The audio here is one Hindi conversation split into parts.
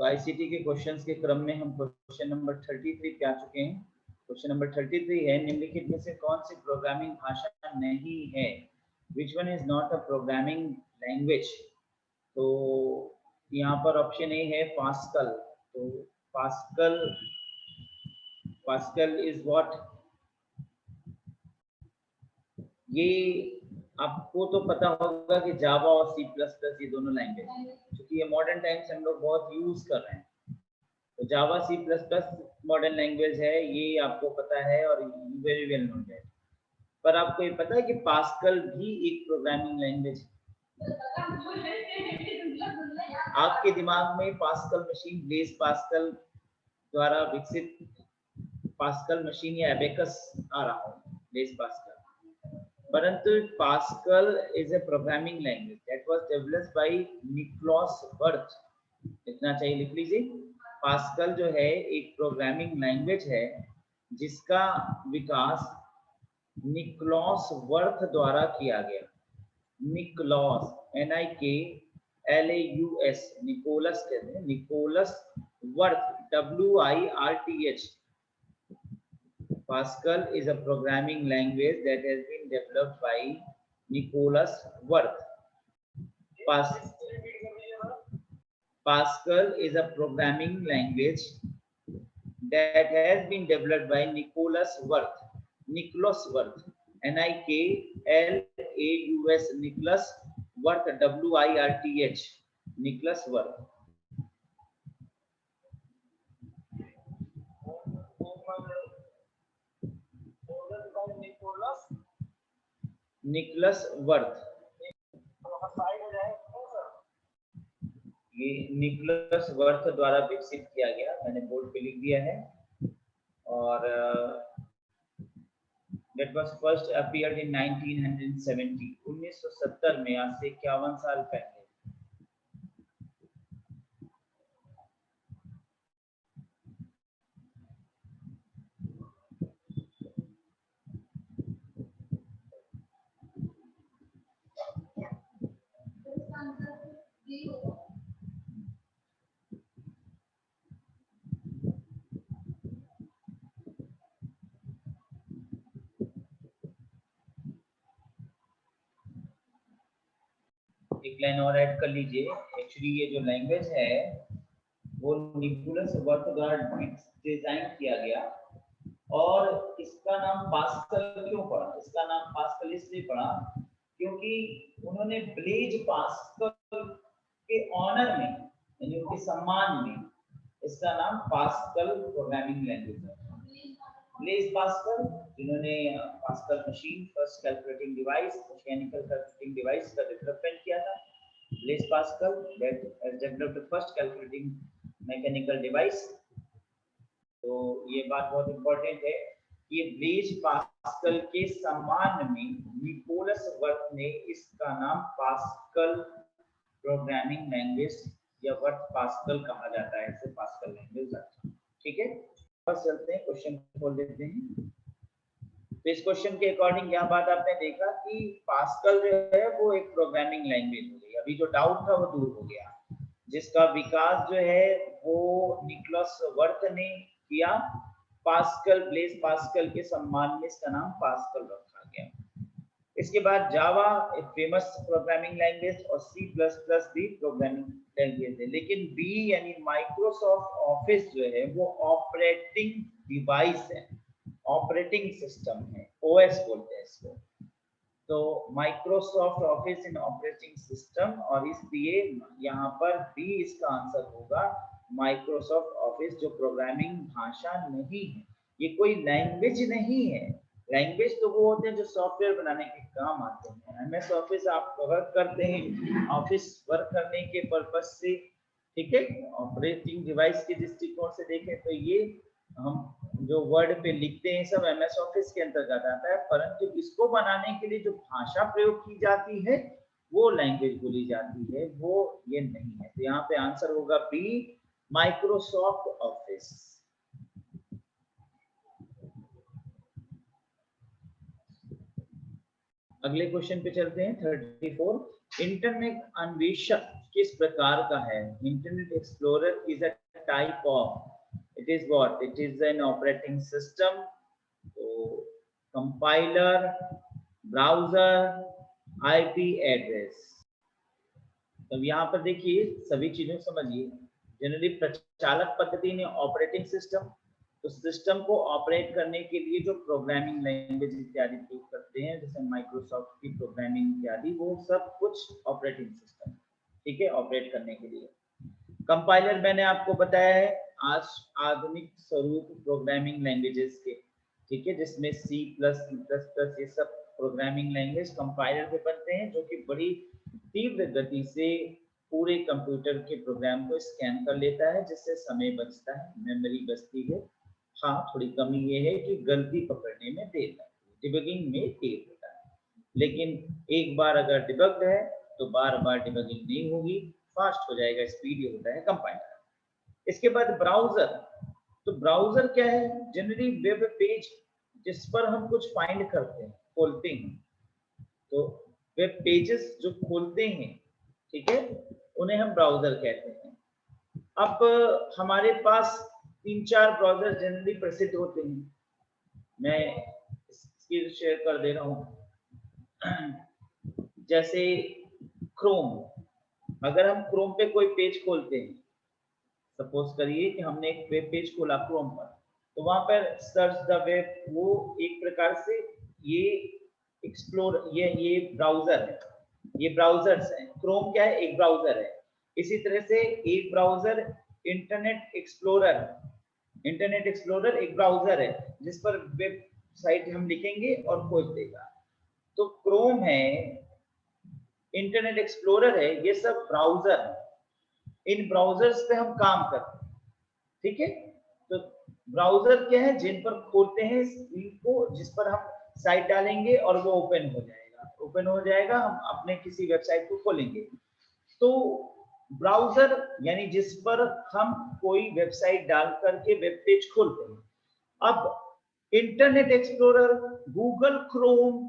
तो आईसीटी के क्वेश्चंस के क्रम में हम क्वेश्चन नंबर 33 पे आ चुके हैं। क्वेश्चन नंबर 33 है, निम्नलिखित में से कौन सी प्रोग्रामिंग भाषा नहीं है? Which one is not a programming language? तो यहाँ पर ऑप्शन ए है पास्कल। तो पास्कल इज व्हाट? ये आपको तो पता होगा कि जावा और सी प्लस प्लस ये दोनों लैंग्वेज, क्योंकि ये मॉडर्न टाइम्स हम लोग बहुत यूज कर रहे हैं। तो Java C plus plus modern language है, ये आपको पता है और वेरी वेल नोन है। पर आपको ये पता है कि पास्कल भी एक प्रोग्रामिंग लैंग्वेज है? आपके दिमाग में पास्कल मशीन, ब्लेज पास्कल द्वारा विकसित पास्कल मशीन या एबेकस आ रहा हो, ब्लेज पास्कल, परंतु Pascal is a programming language that was developed by Niklaus Wirth. इतना चाहिए, लिख लीजिए। पास्कल जो है एक प्रोग्रामिंग लैंग्वेज है जिसका विकास निकोलस वर्थ द्वारा किया गया। निकोलस, NIKLAUS, निकोलस कहते हैं, Niklaus Wirth, WIRTH। Pascal is a programming language that has been developed by Nicholas Wirth. Pascal is a programming language that has been developed by Nicholas Wirth. Nicholas Wirth, NIKLAUS, Nicholas Wirth, WIRTH, Nicholas Wirth. Niklaus Wirth, ये निकोलस वर्थ द्वारा विकसित किया गया, मैंने बोर्ड पे लिख दिया है। और that was first appeared in 1970, 1970 में, आज से 51 साल पहले। एक लाइन और ऐड कर लीजिए। एक्चुअली ये जो लैंग्वेज है वो निकोलस वर्थ द्वारा डिजाइन किया गया, और इसका नाम पास्कल क्यों पड़ा? इसका नाम पास्कल इसलिए पड़ा क्योंकि उन्होंने ब्लेज पास्कल के ऑनर में, यानी उनके सम्मान में, इसका नाम पास्कल प्रोग्रामिंग लैंग्वेज है। ब्लेज पास्कल, जिन्होंने pascal machine, first calculating device, mechanical calculating device का डेवलपमेंट किया था। Blaise Pascal that has developed the first calculating mechanical device. तो ये बात बहुत इंपॉर्टेंट है कि ये ब्लेज पास्कल के सम्मान में निकोलस वर्थ ने इसका नाम पास्कल प्रोग्रामिंग लैंग्वेज या वर्थ पास्कल कहा जाता है, इसे पास्कल लैंग्वेज। ठीक है, बस चलते हैं, क्वेश्चन खोल लेते हैं। तो इस क्वेश्चन के अकॉर्डिंग क्या बात आपने देखा कि पास्कल जो है वो एक प्रोग्रामिंग लैंग्वेज हो गई। अभी जो डाउट था वो दूर हो गया, जिसका विकास जो है वो निकोलस वर्थ ने किया। पास्कल, ब्लेज पास्कल के सम्मान में इसका नाम पास्कल रखा गया। इसके बाद जावा एक फेमस प्रोग्रामिंग लैंग्वेज और सी प्लस प्लस भी प्रोग्रामिंग लैंग्वेज है, लेकिन बी यानी माइक्रोसॉफ्ट ऑफिस जो है वो ऑपरेटिंग डिवाइस है, ऑपरेटिंग सिस्टम है, ओएस बोलते हैं इसको। तो Microsoft office in operating system, और इसलिए यहाँ पर बी इसका आंसर होगा, माइक्रोसॉफ्ट ऑफिस, जो प्रोग्रामिंग भाषा नहीं है, ये कोई लैंग्वेज नहीं है। लैंग्वेज तो वो होते हैं जो सॉफ्टवेयर बनाने के काम आते हैं। एमएस ऑफिस आप वर्क करते हैं ऑफिस वर्क करने के पर्पस से, ठीक है। ऑपरेटिंग डिवाइस के दृष्टिकोण से देखें तो ये हम जो वर्ड पे लिखते हैं सब एमएस ऑफिस के अंतर्गत आता है, परंतु इसको बनाने के लिए जो भाषा प्रयोग की जाती है वो लैंग्वेज बोली जाती है, वो ये नहीं है। तो यहाँ पे आंसर होगा बी, माइक्रोसॉफ्ट ऑफिस। अगले क्वेश्चन पे चलते हैं, 34। इंटरनेट अन्वेषक किस प्रकार का है? Internet explorer is a type of, it is what, it is an operating system, तो कंपाइलर, ब्राउजर, आईपी एड्रेस। तो यहाँ पर देखिए सभी चीजों को समझिए। जनरली प्रचालक पद्धति ने ऑपरेटिंग सिस्टम, तो सिस्टम को ऑपरेट करने के लिए जो प्रोग्रामिंग लैंग्वेज इत्यादि प्रयोग करते हैं, जैसे माइक्रोसॉफ्ट की प्रोग्रामिंग इत्यादि, वो सब कुछ ऑपरेटिंग सिस्टम, ठीक है, ऑपरेट करने के लिए। कंपाइलर मैंने आपको बताया है आज आधुनिक स्वरूप प्रोग्रामिंग लैंग्वेजेस के, ठीक है, जिसमें सी प्लस ये सब प्रोग्रामिंग लैंग्वेज कंपाइलर पे बनते हैं, जो कि बड़ी तीव्र गति से पूरे कंप्यूटर के प्रोग्राम को स्कैन कर लेता है, जिससे समय बचता है, मेमोरी बचती है। हाँ, थोड़ी कमी ये है कि गलती पकड़ने में देर लगती है, डिबगिंग में देर होता है, लेकिन एक बार अगर डिबग्ड है तो बार बार डिबगिंग नहीं होगी, फास्ट हो जाएगा, स्पीड ये होता है कंपाइलर। इसके बाद ब्राउजर, तो ब्राउजर क्या है? जनरली वेब पेज जिस पर हम कुछ फाइंड करते हैं, खोलते हैं, तो वेब पेजेस जो खोलते हैं, ठीक है, उन्हें हम ब्राउजर कहते हैं। अब हमारे पास 3-4 ब्राउजर जनरली प्रसिद्ध होते हैं, मैं स्क्रीन शेयर कर दे रहा हूं। जैसे क्रोम, अगर हम क्रोम पे कोई पेज खोलते हैं, सपोज करिए कि हमने एक वेब पेज खोला क्रोम पर, तो वहां पर सर्च द वेब, वो एक प्रकार से ये एक्सप्लोर, ये ब्राउजर है, ये ब्राउजर्स हैं। क्रोम क्या है? एक ब्राउजर है। इसी तरह से एक browser internet explorer, internet explorer एक ब्राउजर है जिस पर वेबसाइट हम लिखेंगे और खोज देगा। तो क्रोम है, इंटरनेट एक्सप्लोरर है, ये सब ब्राउजर है। इन ब्राउजर्स पे हम काम करते हैं, ठीक है। तो ब्राउजर क्या है? जिन पर खोलते हैं स्क्रीन को, जिस पर हम साइट डालेंगे और वो ओपन हो जाएगा, हम अपने किसी वेबसाइट को खोलेंगे। तो ब्राउजर यानी जिस पर हम कोई वेबसाइट डाल करके वेब पेज खोलते हैं। अब इंटरनेट एक्सप्लोरर, गूगल क्रोम,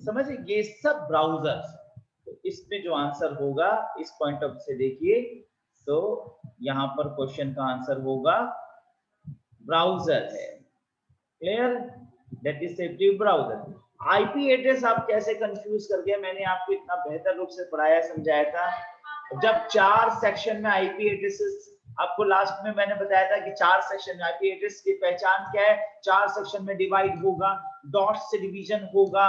समझिए ये सब ब्राउजर्स। तो इसमें जो आंसर होगा इस पॉइंट ऑफ से देखिए, तो यहां पर क्वेश्चन का आंसर होगा ब्राउजर है। Clear? That is safety browser. IP address आप कैसे कंफ्यूज कर गए? मैंने आपको इतना बेहतर रूप से पढ़ाया, समझाया था। जब 4 सेक्शन में आईपी एड्रेसेस, आपको लास्ट में मैंने बताया था कि 4 सेक्शन में आईपी एड्रेस की पहचान क्या है? 4 सेक्शन में डिवाइड होगा, डॉट से डिवीजन होगा,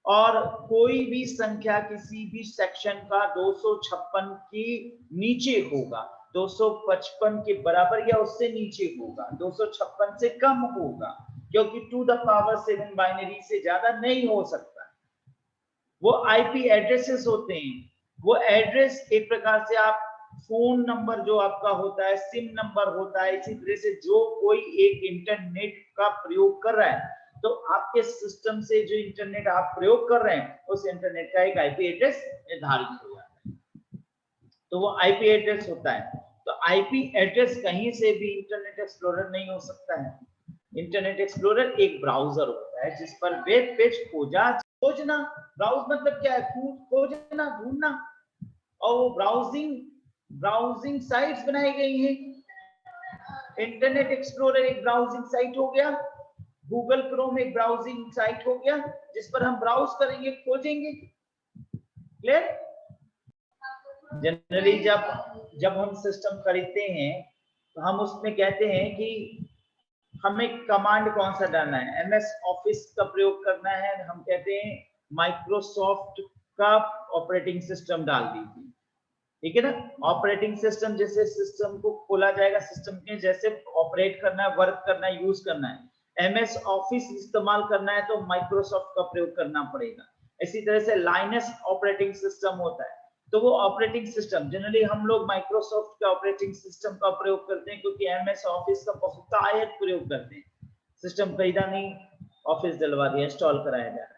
और कोई भी संख्या किसी भी सेक्शन का 256 की नीचे होगा, 255 के बराबर या उससे नीचे होगा, 256 से कम होगा, क्योंकि 2 द पावर 7 बाइनरी से ज्यादा नहीं हो सकता। वो आईपी एड्रेसेस होते हैं। वो एड्रेस एक प्रकार से आप फोन नंबर जो आपका होता है, सिम नंबर होता है, इसी तरह से जो कोई एक इंटरनेट का प्रयोग कर रहा है, तो आपके सिस्टम से जो इंटरनेट आप प्रयोग कर रहे हैं, उस इंटरनेट का एक आईपी एड्रेस निर्धारित हो जाता है, तो वो आईपी एड्रेस होता है। तो आईपी एड्रेस कहीं से भी इंटरनेट एक्सप्लोरर नहीं हो सकता है। इंटरनेट एक्सप्लोरर एक ब्राउजर होता है जिस पर वेब पेज खोजना, ब्राउज मतलब क्या है? खोजना, ढूंढना, और वो ब्राउजिंग साइट्स बनाई गई हैं। इंटरनेट एक्सप्लोरर एक ब्राउजिंग साइट हो गया, गूगल क्रोम एक ब्राउजिंग साइट हो गया, जिस पर हम ब्राउज करेंगे, खोजेंगे। क्लियर? जनरली जब हम सिस्टम खरीदते हैं तो हम उसमें कहते हैं कि हमें कमांड कौन सा डालना है, एमएस ऑफिस का प्रयोग करना है, हम कहते हैं माइक्रोसॉफ्ट का ऑपरेटिंग सिस्टम डाल दीजिए, ठीक है ना। ऑपरेटिंग सिस्टम, जैसे सिस्टम को खोला जाएगा, सिस्टम के जैसे ऑपरेट करना है, वर्क करना है, यूज करना है, एमएस ऑफिस इस्तेमाल करना है तो माइक्रोसॉफ्ट का प्रयोग करना पड़ेगा। इसी तरह से लाइनस ऑपरेटिंग सिस्टम होता है, तो वो ऑपरेटिंग सिस्टम जनरली हम लोग माइक्रोसॉफ्ट का ऑपरेटिंग सिस्टम का प्रयोग करते हैं, क्योंकि एमएस ऑफिस का बहुतायत प्रयोग करते हैं। सिस्टम खरीदा नहीं, ऑफिस डलवा दिया, इंस्टॉल कराया जा रहा है।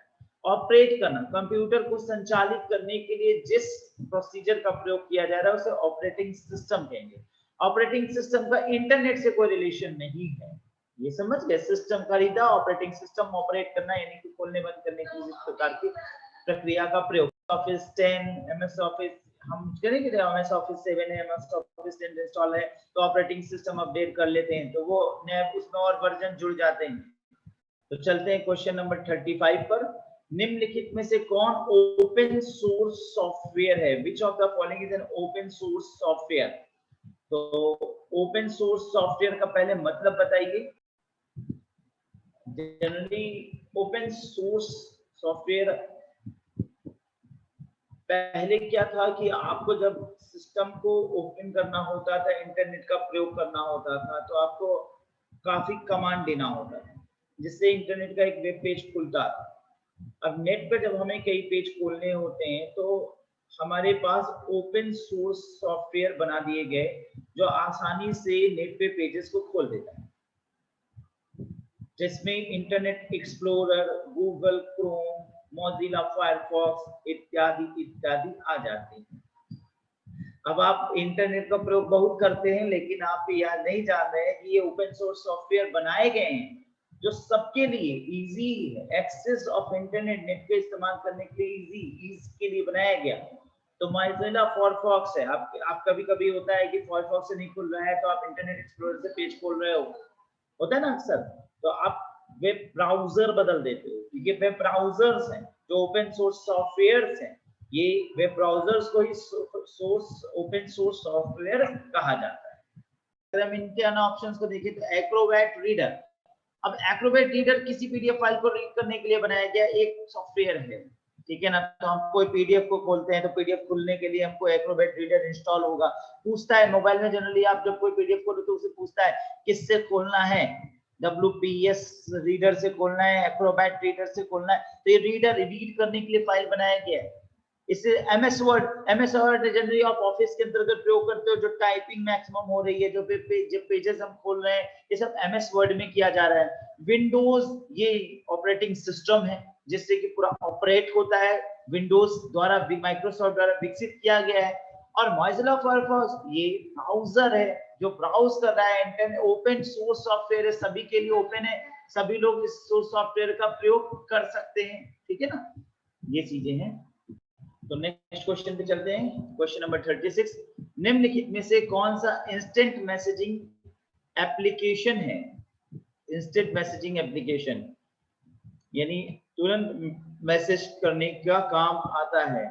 ऑपरेट करना, कंप्यूटर को संचालित करने के लिए जिस प्रोसीजर का प्रयोग किया जा रहा है उसे ऑपरेटिंग सिस्टम कहेंगे। ऑपरेटिंग सिस्टम का इंटरनेट से कोई रिलेशन नहीं है, ये समझ गए। सिस्टम खरीदा, ऑपरेटिंग सिस्टम ऑपरेट करना यानी कि खोलने बंद करने की इस प्रकार की प्रक्रिया का प्रयोग। ऑफिस 10, एमएस ऑफिस, हम करेंगे MS ऑफिस 7 है, MS ऑफिस 10 इंस्टॉल है, तो ऑपरेटिंग सिस्टम अपडेट कर लेते हैं, तो वो नए उसमें और वर्जन जुड़ जाते हैं। तो चलते हैं क्वेश्चन नंबर 35 पर। निम्नलिखित में से कौन ओपन सोर्स सॉफ्टवेयर है? Which of the following is an open source software? तो ओपन सोर्स सॉफ्टवेयर का पहले मतलब बताइए। जनरली ओपन सोर्स सॉफ्टवेयर पहले क्या था कि आपको जब सिस्टम को ओपन करना होता था, इंटरनेट का प्रयोग करना होता था, तो आपको काफी कमांड देना होता था, जिससे इंटरनेट का एक वेब पेज खुलता था। अब नेट पे जब हमें कई पेज खोलने होते हैं, तो हमारे पास ओपन सोर्स सॉफ्टवेयर बना दिए गए जो आसानी से नेट पे पेजेस को खोल देता है, जिसमें internet explorer, Google Chrome, Mozilla Firefox इत्यादि इत्यादि आ जाते हैं। अब आप इंटरनेट का प्रयोग बहुत करते हैं, लेकिन आप यह नहीं जान रहे हैं कि ये ओपन सोर्स सॉफ्टवेयर बनाए गए हैं जो सबके लिए इजी है, एक्सेस ऑफ इंटरनेट, नेट पे इस्तेमाल करने के लिए ईज के लिए बनाया गया। तो मोजिला फायरफॉक्स है, आप कभी-कभी होता है कि फायरफॉक्स से नहीं खुल रहा है, तो आप इंटरनेट एक्सप्लोरर से पेज खोल रहे हो, होता है ना अक्सर, तो आप वेब ब्राउजर बदल देते हो, क्योंकि वेब ब्राउजर्स हैं जो ओपन सोर्स सॉफ्टवेयर्स हैं। ये वेब ब्राउजर्स को ही सोर्स ओपन सोर्स सॉफ्टवेयर कहा जाता है। अगर हम इनके अन्य ऑप्शंस को देखें तो एक्रोबैट रीडर। अब एक्रोबैट रीडर किसी पीडीएफ फाइल को रीड करने के लिए बनाया गया एक सॉफ्टवेयर है, ठीक है ना। तो हम कोई पीडीएफ को खोलते हैं तो पीडीएफ खुलने के लिए हमको एक्रोबैट रीडर इंस्टॉल होगा। पूछता है मोबाइल में, जनरली आप जब कोई पीडीएफ खोलो तो उसे पूछता है किससे खोलना है, WPS रीडर से खोलना है, एक्रोबैट रीडर से खोलना है। तो ये रीडर रीड करने के लिए फाइल बनाया गया है। इससे MS वर्ड जनरली आप ऑफिस के अंतर्गत प्रयोग करते हो, जो टाइपिंग मैक्सिमम हो रही है, जो पेजेस हम खोल रहे हैं, ये सब MS वर्ड में किया जा रहा है। विंडोज ये ऑपरेटिंग सिस्टम है जिससे कि पूरा ऑपरेट होता है, विंडोज द्वारा, माइक्रोसॉफ्ट द्वारा विकसित किया गया है। और मोजिला फायरफॉक्स ये ब्राउजर है जो ब्राउज कर रहा है इंटरनेट, ओपन सोर्स सॉफ्टवेयर है, सभी के लिए ओपन है, सभी लोग इस सोर्स सॉफ्टवेयर का प्रयोग कर सकते हैं, ठीक है ना। ये चीजें हैं। तो नेक्स्ट क्वेश्चन पे चलते हैं, क्वेश्चन नंबर 36। निम्नलिखित में से कौन सा इंस्टेंट मैसेजिंग एप्लीकेशन है? इंस्टेंट मैसेजिंग एप्लीकेशन यानी तुरंत मैसेज करने का काम आता है।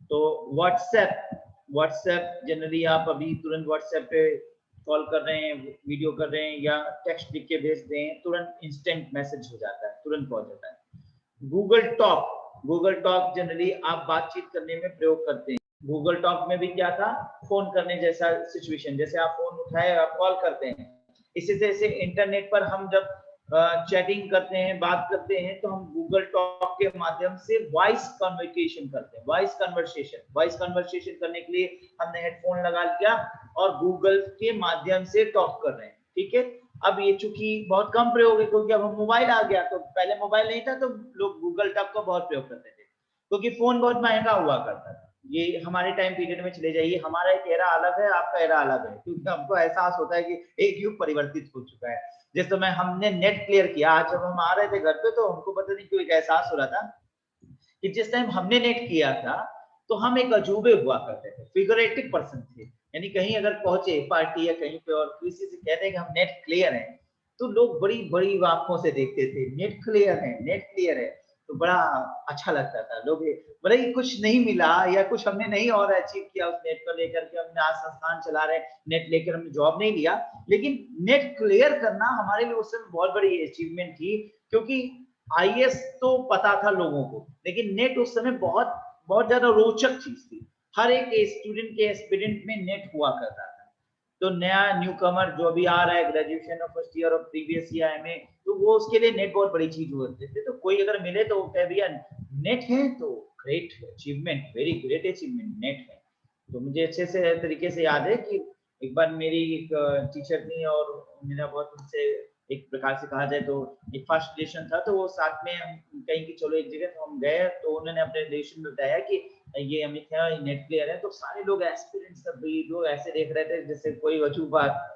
तो व्हाट्सएप जनरली आप अभी तुरंत व्हाट्सएप पे कॉल कर रहे हैं, वीडियो कर रहे हैं या टेक्स्ट लिख के भेज दें, तुरंत इंस्टेंट मैसेज हो जाता है, तुरंत पहुंच जाता है। गूगल टॉक जनरली आप बातचीत करने में प्रयोग करते हैं। गूगल टॉक में भी क्या था, फोन करने जैसा सिचुएशन, जैसे आप फोन उठाए आप कॉल करते हैं। इसी तरह से इंटरनेट पर हम जब चैटिंग करते हैं, बात करते हैं, तो हम गूगल टॉक के माध्यम से वॉइस कन्वर्सेशन करते हैं। वॉइस कन्वर्सेशन करने के लिए हमने हेडफोन लगा लिया और गूगल के माध्यम से टॉक कर रहे हैं, ठीक है। अब ये चूंकि बहुत कम प्रयोग है, क्योंकि अब मोबाइल आ गया, तो पहले मोबाइल नहीं था तो लोग गूगल टॉक को बहुत प्रयोग करते थे, क्योंकि फोन बहुत महंगा हुआ करता था। ये हमारे टाइम पीरियड में चले जाइए, हमारा एक एरा अलग है, आपका एरा अलग है, क्योंकि हमको एहसास होता है कि एक युग परिवर्तित हो चुका है। जिस समय हमने नेट क्लियर किया, आज जब हम आ रहे थे घर पे, तो हमको पता नहीं क्यों एक एहसास हो रहा था कि जिस टाइम हमने नेट किया था तो हम एक अजूबे हुआ करते थे, फिगरेटिव पर्सन थे। यानी कहीं अगर पहुंचे पार्टी या कहीं पे और किसी से कहते हैं कि हम नेट क्लियर हैं, तो लोग बड़ी बड़ी आंखों से देखते थे, नेट क्लियर है, तो बड़ा अच्छा लगता था। लोग भले ही कुछ नहीं मिला या कुछ हमने नहीं और अचीव किया उस नेट को लेकर के, हमने आज संस्थान चला रहे, नेट लेकर हमने जॉब नहीं लिया, लेकिन नेट क्लियर करना हमारे लिए उस समय बहुत बड़ी अचीवमेंट थी। क्योंकि IAS तो पता था लोगों को, लेकिन नेट उस समय बहुत बहुत ज्यादा रोचक चीज थी। हर एक स्टूडेंट के एस्पिरेंट में नेट हुआ करता था। तो नया न्यू कमर जो भी आ रहा है, ग्रेजुएशन और फर्स्ट ईयर और प्रीवियस ईयर में, तो वो उसके लिए नेट बहुत बड़ी चीज होती थी। तो कोई अगर मिले तो कह दिया नेट है, तो great achievement, very great achievement, net है। तो मुझे अच्छे से तरीके से याद है कि एक बार मेरी एक टीचर थी और मेरा बहुत उनसे एक प्रकार से कहा जाए तो एक फर्स्ट रिलेशन था। तो वो साथ में हम कहीं की चलो एक जगह तो हम गए, तो उन्होंने अपने रिलेशन में बताया कि ये अमित है, ये नेट प्लेयर है। तो सारे लोग एस्पिरेंट्स सभी लोग ऐसे देख रहे थे जैसे कोई अजूबा बात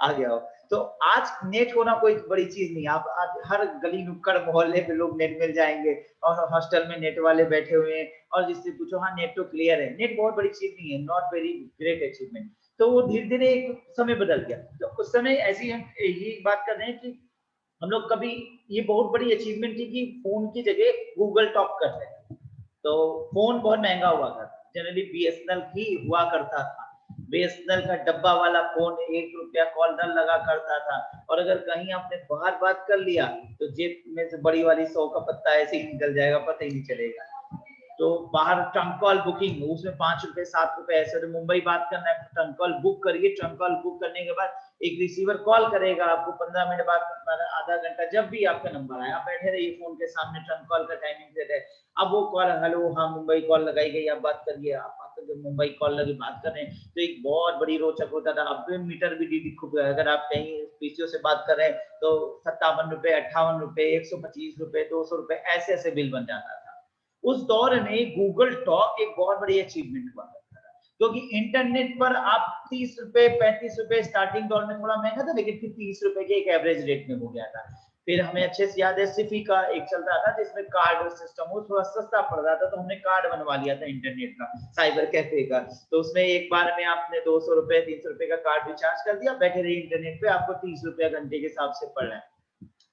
आ गया हो। तो आज नेट होना कोई बड़ी चीज नहीं, आप आज हर गली नुक्कड़ मोहल्ले में लोग नेट मिल जाएंगे, और हॉस्टल में नेट वाले बैठे हुए हैं, और जिससे पूछो हाँ नेट तो क्लियर है। नेट बहुत बड़ी चीज नहीं है, नॉट वेरी ग्रेट अचीवमेंट। तो वो धीरे धीरे एक समय बदल गया। तो उस समय ऐसी हम ये बात कर रहे हैं कि हम लोग कभी, ये बहुत बड़ी अचीवमेंट थी कि फोन की जगह गूगल टॉक कर रहे हैं। तो फोन बहुत महंगा हुआ करता, जनरली बीएसएनएल ही हुआ करता था। बीएसएनएल का डब्बा वाला फोन 1 रुपया कॉर्नर लगा करता था, और अगर कहीं आपने बाहर बात कर लिया तो जेब में से बड़ी वाली 100 का पत्ता ऐसे ही निकल जाएगा, पता ही नहीं चलेगा। तो बाहर ट्रंक कॉल बुकिंग, उसमें 5 रुपए 7 रुपए ऐसे। तो मुंबई बात करना है, ट्रंक कॉल बुक करिए। ट्रंक कॉल बुक करने के बाद एक रिसीवर कॉल करेगा आपको 15 मिनट बाद, आधा घंटा, जब भी आपका नंबर आए आप बैठे रहिए फोन के सामने, ट्रंक कॉल का टाइमिंग सेट है। अब वो कॉल, हेलो हाँ मुंबई कॉल लगाई गई, आप बात करिए। आप जब मुंबई कॉल लगी बात कर रहे हैं तो एक बहुत बड़ी रोचक होता था। अब मीटर भी डी खूब, अगर आप कहीं पीसीओ से बात कर रहे हैं तो 57 रुपए 58 रुपए 125 रुपए 200 रुपए ऐसे ऐसे बिल बन जाता था। उस दौर में गूगल टॉक एक बहुत बड़ी अचीवमेंट हुआ करता था, क्योंकि इंटरनेट पर आप 30 रुपए 35 रुपए स्टार्टिंग दौर में थोड़ा महंगा था, लेकिन फिर 30 रुपए के एक एवरेज रेट में हो गया था। फिर हमें अच्छे से याद है सिफी का एक चल रहा था जिसमें कार्ड सिस्टम, वो थोड़ा सस्ता पड़ रहा था, तो हमने कार्ड बनवा लिया था इंटरनेट का, साइबर कैफे का। तो उसमें एक बार में आपने 200 रुपए 300 रुपए का कार्ड रिचार्ज कर दिया, बैठे रहिए इंटरनेट पे, आपको 30 रुपया घंटे के हिसाब से पड़ रहा है।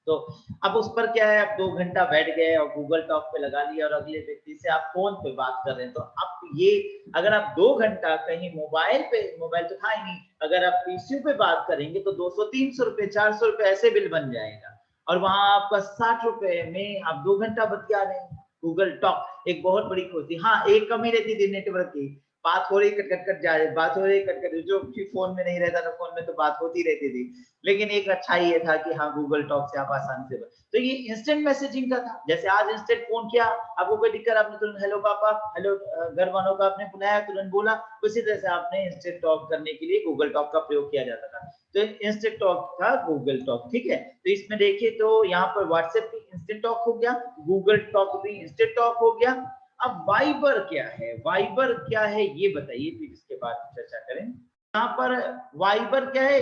तो अब उस पर क्या है, आप 2 घंटा बैठ गए और गूगल टॉक पे लगा लिया, और अगले व्यक्ति से आप फोन पे बात कर रहे हैं। तो अब ये, अगर आप 2 घंटा कहीं मोबाइल पे, मोबाइल तो था ही नहीं, अगर आप पीसीयू पे बात करेंगे तो 200 300 रुपए 400 रुपए ऐसे बिल बन जाएगा, और वहां आपका 60 रुपए में आप 2 घंटा बतिया रहे हैं। गूगल टॉक एक बहुत बड़ी खोज थी। हाँ, एक कमी रहती थी नेटवर्क की, बात हो रही कट कट कट जा रही, बात हो रही कट कट, जो फोन में नहीं रहता था, फोन में तो बात होती रहती थी। लेकिन एक अच्छा ये था कि हाँ गूगल टॉक से आप आसानी से, तो ये इंस्टेंट मैसेजिंग का था। जैसे आज इंस्टेंट फोन किया, आपको कोई दिक्कत, आपने तुरंत हेलो पापा, हेलो घर वालों का आपने बुलाया, तुरंत बोला। उसी तरह से आपने इंस्टेंट टॉक करने के लिए गूगल टॉक का प्रयोग किया जाता था। तो इंस्टेंट टॉक था गूगल टॉक, ठीक है। तो इसमें देखिए, तो यहाँ पर व्हाट्सएप भी इंस्टेंट टॉक हो गया, गूगल टॉक भी इंस्टेंट टॉक हो गया। अब वाइबर क्या है, वाइबर क्या है ये बताइए, फिर इसके बाद चर्चा करें। यहाँ पर वाइबर क्या है,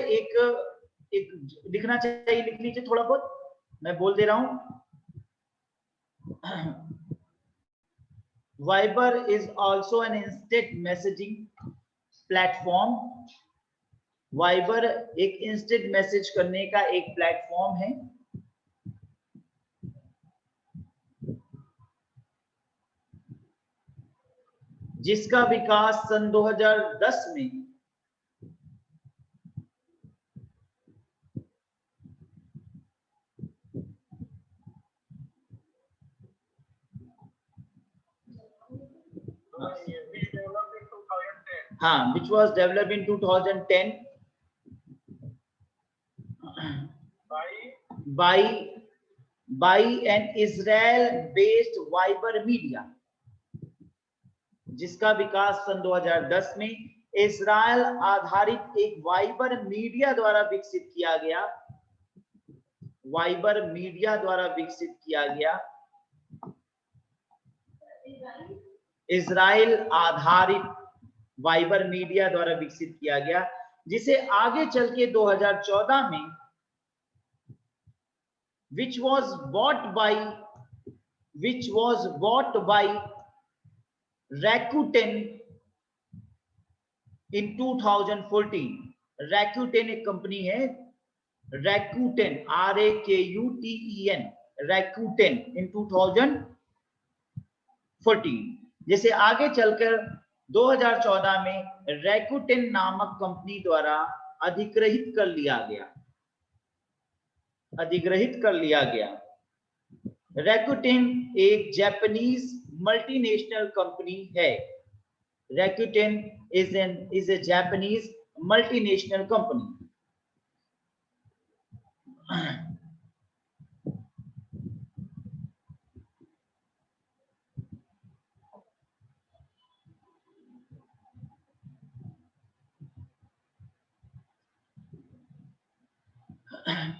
एक लिखना चाहिए, लिख लीजिए थोड़ा बहुत, मैं बोल दे रहा हूं। Viber is also an instant messaging platform. Viber एक इंस्टेंट मैसेज करने का एक प्लेटफॉर्म है, जिसका विकास सन 2010 में हाँ, which was developed in 2010 by an Israel-based Viber Media, जिसका विकास सन 2010 में इस्राइल आधारित एक वाइबर मीडिया द्वारा विकसित किया गया, वाइबर मीडिया द्वारा विकसित किया गया, इस्राइल आधारित वाइबर मीडिया द्वारा विकसित किया गया, जिसे आगे चल के 2014 में which was bought by Rakuten in 2014। Rakuten एक कंपनी है, Rakuten RAKUTEN, Rakuten in 2014, जिसे आगे चलकर 2014 में Rakuten नामक कंपनी द्वारा अधिग्रहित कर लिया गया। Rakuten एक जापानीज मल्टीनेशनल कंपनी है। Rakuten is a Japanese multinational company।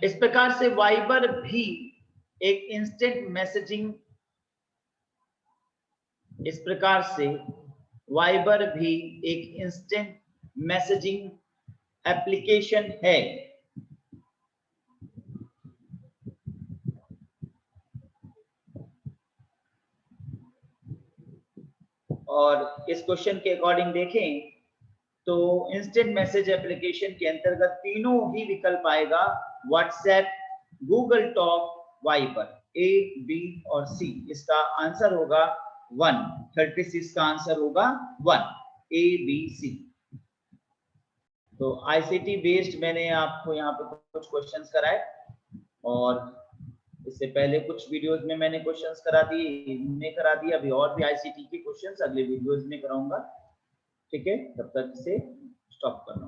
इस प्रकार से वाइबर भी एक इंस्टेंट मैसेजिंग, इस प्रकार से वाइबर भी एक इंस्टेंट मैसेजिंग एप्लीकेशन है। और इस क्वेश्चन के अकॉर्डिंग देखें तो इंस्टेंट मैसेज एप्लीकेशन के अंतर्गत तीनों ही विकल्प आएगा, व्हाट्सएप, गूगल टॉक, वाइबर, ए, बी और सी। इसका आंसर होगा 1, 36 का आंसर होगा 1, ए, बी, सी। तो आईसीटी बेस्ड मैंने आपको यहाँ पे कुछ क्वेश्चंस कराए, और इससे पहले कुछ वीडियोस में मैंने क्वेश्चंस करा दिए, अभी और भी आईसीटी के क्वेश्चंस अगले वीडियोस में कराऊंगा। ठीक है, तब तक इसे स्टॉप करना।